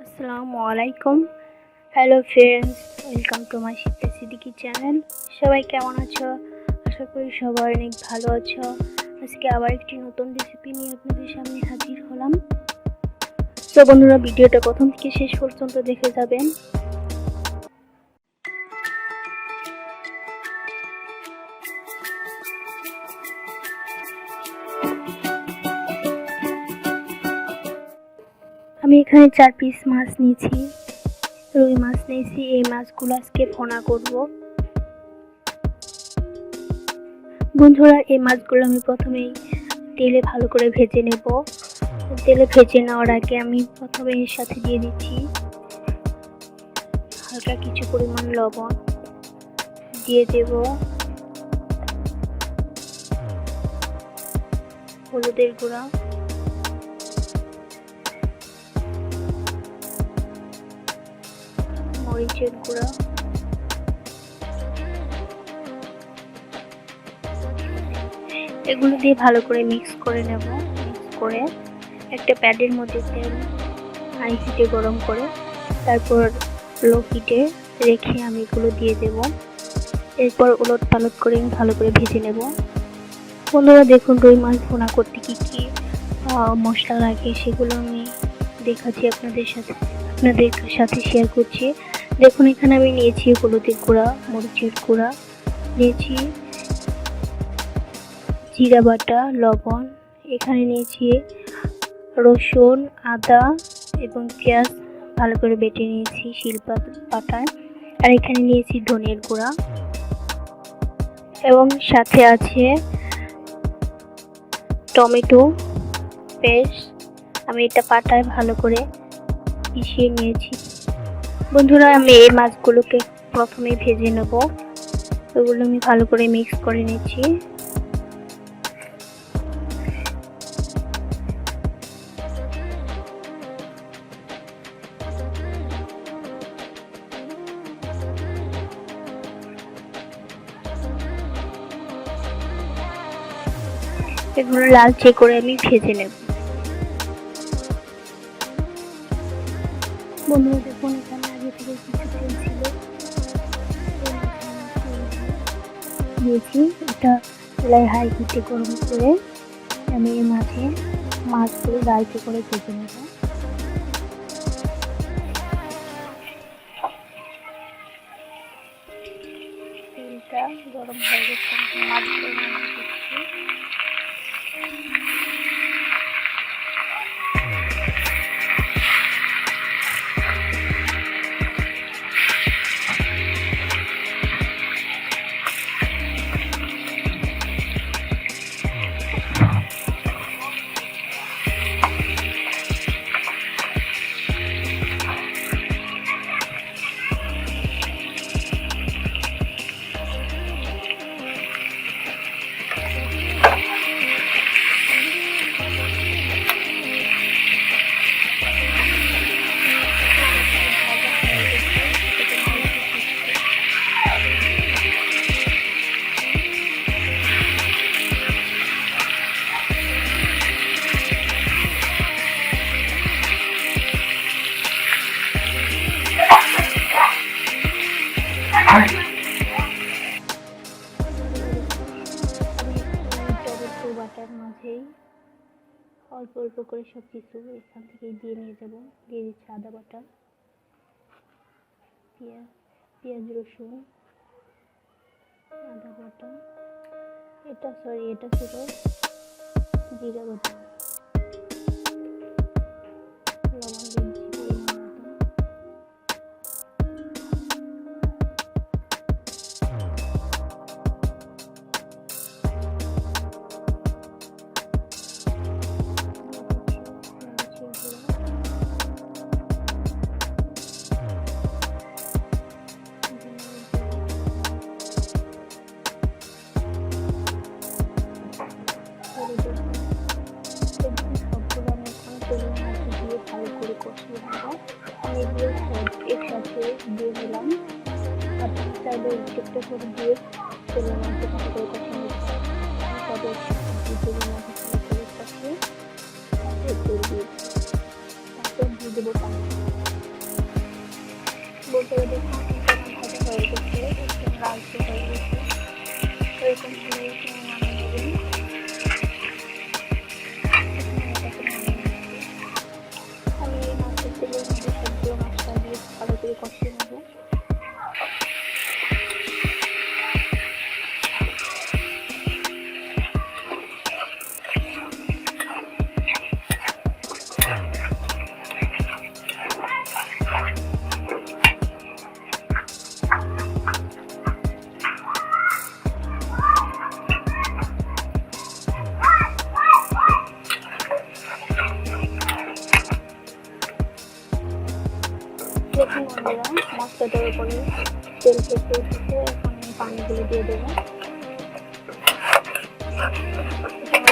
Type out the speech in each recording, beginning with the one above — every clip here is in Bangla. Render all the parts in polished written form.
আসসালামু আলাইকুম। Hello friends, welcome to my Shipra Siddiqui channel. সবাই কেমন আছো? আশা করি সবাই অনেক ভালো আছো। আজকে আবার একটি নতুন রেসিপি নিয়ে আপনাদের সামনে হাজির হলাম। তো বন্ধুরা, ভিডিওটা প্রথম থেকে শেষ পর্যন্ত দেখে যাবেন। আমি এখানে 4 পিস মাছ নিয়েছি, রুই মাছ নিয়েছি। এই মাছগুলো আজকে ভুনা করব। বন্ধুরা, এই মাছগুলো আমি প্রথমেই তেলে ভালো করে ভেজে নেব। তেলে ভেজে নেওয়ার আগে আমি প্রথমে এর সাথে দিয়ে দিচ্ছি হালকা কিছু পরিমাণ লবণ, দিয়ে দেব হলুদের গুঁড়া, মরিচের গুঁড়া, এগুলো দিয়ে ভালো করে মিক্স করে নেব। মিক্স করে একটা প্যাডের মধ্যে তেল হাই হিটে গরম করে তারপর লো হিটে রেখে আমি এগুলো দিয়ে দেব। এরপর উলট পালট করে ভালো করে ভেজে নেব। বন্ধুরা দেখুন, রুই মাছ ভুনা করতে কি কি মশলা লাগে সেগুলো আমি দেখাচ্ছি আপনাদের সাথে শেয়ার করছি। দেখুন, এখানে আমি নিয়েছি হলুদের গুঁড়া, মরিচের গুঁড়া, নিয়েছি জিরা বাটা, লবণ, এখানে নিয়েছি রসুন, আদা এবং পেঁয়াজ ভালো করে বেটে নিয়েছি শিলপাটায়, আর এখানে নিয়েছি ধনিয়ার গুঁড়া এবং সাথে আছে টমেটো পেস্ট। আমি এটা পাটায় ভালো করে পিষিয়ে নিয়েছি। বন্ধুরা, আমি এই মাছগুলোকে প্রথমে ভেজে নেব। ওগুলো আমি ভালো করে মিক্স করে নিচ্ছি। এগুলো লালচে করে আমি ভেজে নেব। বন্ধুরা দেখুন, এখানে আগে থেকে কিছু তেল ছিল দিয়েছি। এটা চুলায় হাই হিটে গরম করে আমি এর মাঝে মাছগুলো লালচে করে ভেজে নেব। তেলটা গরম হয়ে গেছে, মাছগুলো দিচ্ছি। বাটার মাঝেই অল্প অল্প করে সব কিছু এখান থেকে দিয়ে নিয়ে যাব। দিয়ে দিচ্ছি আদা বাটা, পেঁয়াজ রসুন, আদা বাটা, এটা ছিল জিরা বাটা, লবণ দিচ্ছি পরিমাণ মতো। সবগুলো আমি এখন তেলের মধ্যে দিয়ে ভালো করে কষিয়ে নেব। আমি এগুলো একসাথে দিয়ে দিলাম। আপনি চাইলে একটা করে দিয়ে তেলের মধ্যে ভালো করে কষিয়ে নিতে পারেন। তবে তেলের মধ্যে ভালো করে কষিয়ে তেল দিয়ে তারপর দিয়ে দেবো পানি। বন্ধুরা দেখুন ভাজা হয়ে গেছে, একদম লালচে হয়ে গেছে। এরকম হলে নামিয়ে নেবেন। আমি এই মাছের তেলের মধ্যে সবগুলো মশলা দিয়ে ভালো করে কষিয়ে নেব। দেখুন বন্ধুরা মশলাটার উপরে তেল থেকে উঠেছে, এখন আমি পানিগুলো দিয়ে দেবো।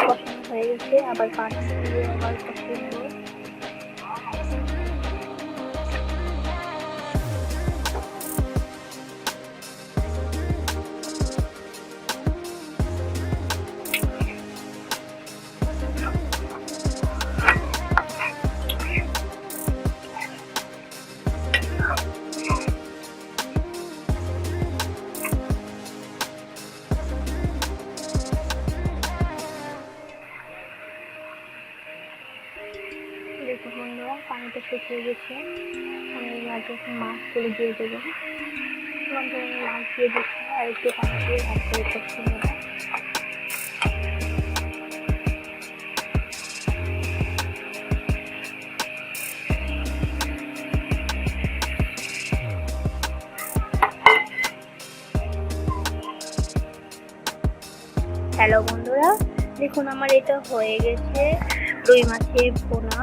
কষানো হয়ে গেছে, আবার পানি দিয়ে আবার কষিয়ে নেব। দেখুন বন্ধুরা পানিটা শুকিয়ে গেছে, আমি মাছগুলো দিয়ে দেবো। বন্ধুরা মাছ দিয়ে দিচ্ছি, আর একটু পানি দিয়ে ভালো করে কষিয়ে নেব। হ্যালো বন্ধুরা, দেখুন আমার এটা হয়ে গেছে রুই মাছের ভুনা।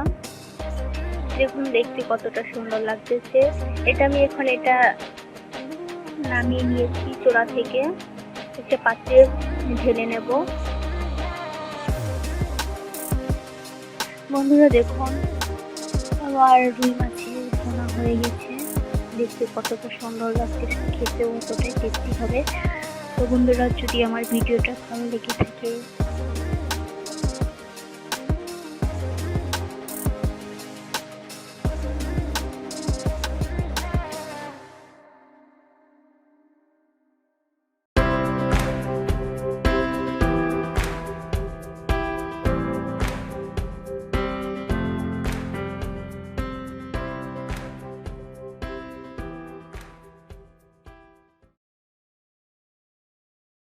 দেখুন দেখতে কতটা সুন্দর লাগতেছে। এটা আমি এখন এটা নামিয়ে নিয়েছি চোলা থেকে, একটা পাত্রে ঢেলে নেব। বন্ধুরা দেখুন আমার রুই মাছের ভুনা হয়ে গেছে, দেখতে কতটা সুন্দর লাগতেছে, খেতেও কতটাই টেস্টি হবে। তো বন্ধুরা যদি আমার ভিডিওটা ভালো লেগে থাকে